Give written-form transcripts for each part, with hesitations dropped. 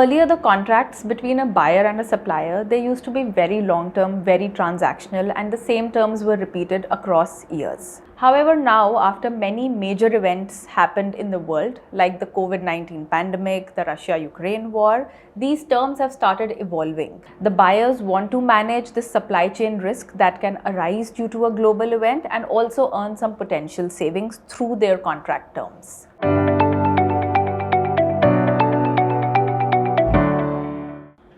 Earlier, the contracts between a buyer and a supplier, they used to be very long-term, very transactional, and the same terms were repeated across years. However, now, after many major events happened in the world, like the COVID-19 pandemic, the Russia-Ukraine war, these terms have started evolving. The buyers want to manage the supply chain risk that can arise due to a global event and also earn some potential savings through their contract terms.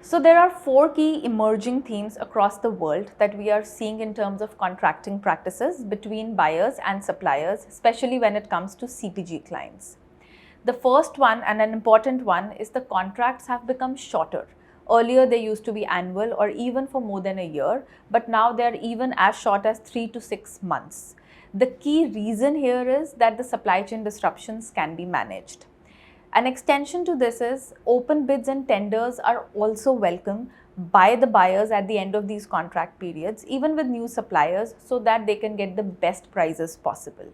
So there are four key emerging themes across the world that we are seeing in terms of contracting practices between buyers and suppliers, especially when it comes to CPG clients. The first one, and an important one, is the contracts have become shorter. Earlier they used to be annual or even for more than a year, but now they are even as short as 3 to 6 months. The key reason here is that the supply chain disruptions can be managed. An extension to this is open bids and tenders are also welcome by the buyers at the end of these contract periods, even with new suppliers, so that they can get the best prices possible.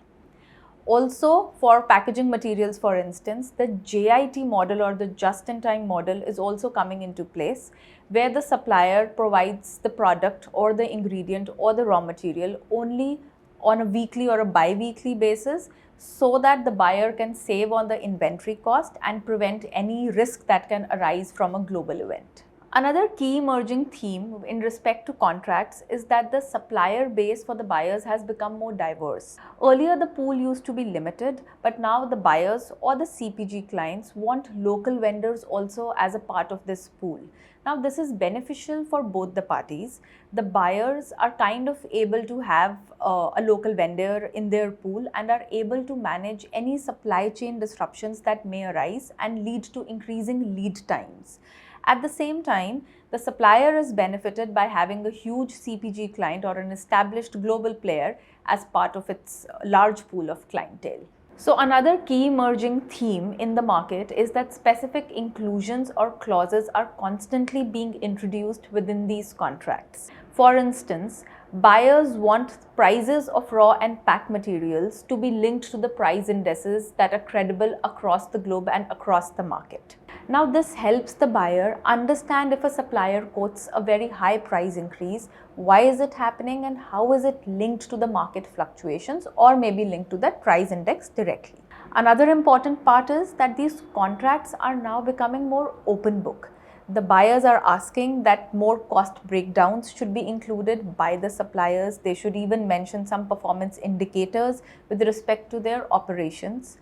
Also, for packaging materials, for instance, the JIT model or the just-in-time model is also coming into place, where the supplier provides the product or the ingredient or the raw material only on a weekly or a bi-weekly basis, so that the buyer can save on the inventory cost and prevent any risk that can arise from a global event. Another key emerging theme in respect to contracts is that the supplier base for the buyers has become more diverse. Earlier, the pool used to be limited, but now the buyers or the CPG clients want local vendors also as a part of this pool. Now, this is beneficial for both the parties. The buyers are kind of able to have a local vendor in their pool and are able to manage any supply chain disruptions that may arise and lead to increasing lead times. At the same time, the supplier is benefited by having a huge CPG client or an established global player as part of its large pool of clientele. So another key emerging theme in the market is that specific inclusions or clauses are constantly being introduced within these contracts. For instance, buyers want prices of raw and pack materials to be linked to the price indices that are credible across the globe and across the market. Now, this helps the buyer understand if a supplier quotes a very high price increase, why is it happening and how is it linked to the market fluctuations or maybe linked to that price index directly. Another important part is that these contracts are now becoming more open book. The buyers are asking that more cost breakdowns should be included by the suppliers. They should even mention some performance indicators with respect to their operations.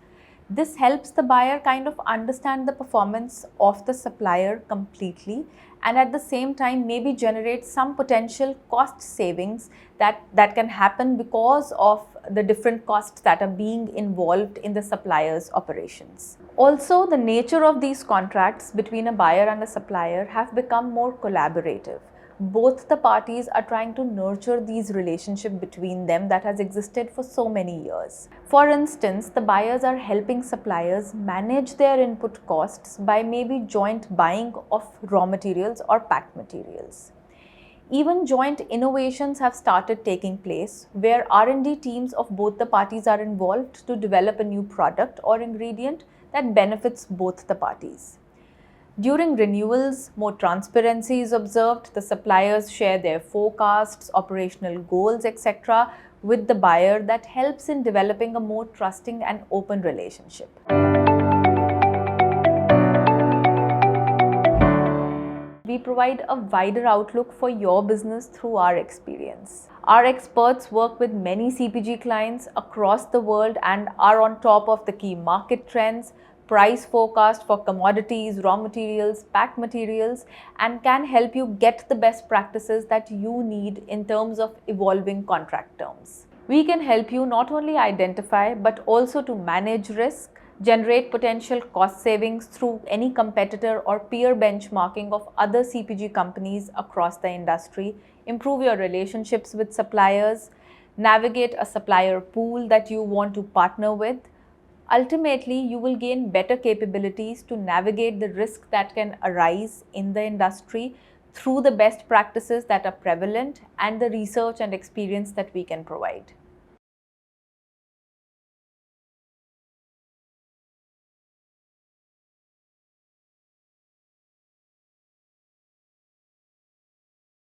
This helps the buyer kind of understand the performance of the supplier completely and at the same time maybe generate some potential cost savings that can happen because of the different costs that are being involved in the supplier's operations. Also, the nature of these contracts between a buyer and a supplier have become more collaborative. Both the parties are trying to nurture these relationships between them that has existed for so many years. For instance, the buyers are helping suppliers manage their input costs by maybe joint buying of raw materials or packed materials. Even joint innovations have started taking place where R&D teams of both the parties are involved to develop a new product or ingredient that benefits both the parties. During renewals, more transparency is observed. The suppliers share their forecasts, operational goals, etc. with the buyer that helps in developing a more trusting and open relationship. We provide a wider outlook for your business through our experience. Our experts work with many CPG clients across the world and are on top of the key market trends, price forecast for commodities, raw materials, packed materials, and can help you get the best practices that you need in terms of evolving contract terms. We can help you not only identify but also to manage risk, generate potential cost savings through any competitor or peer benchmarking of other CPG companies across the industry, improve your relationships with suppliers, navigate a supplier pool that you want to partner with. Ultimately, you will gain better capabilities to navigate the risk that can arise in the industry through the best practices that are prevalent and the research and experience that we can provide.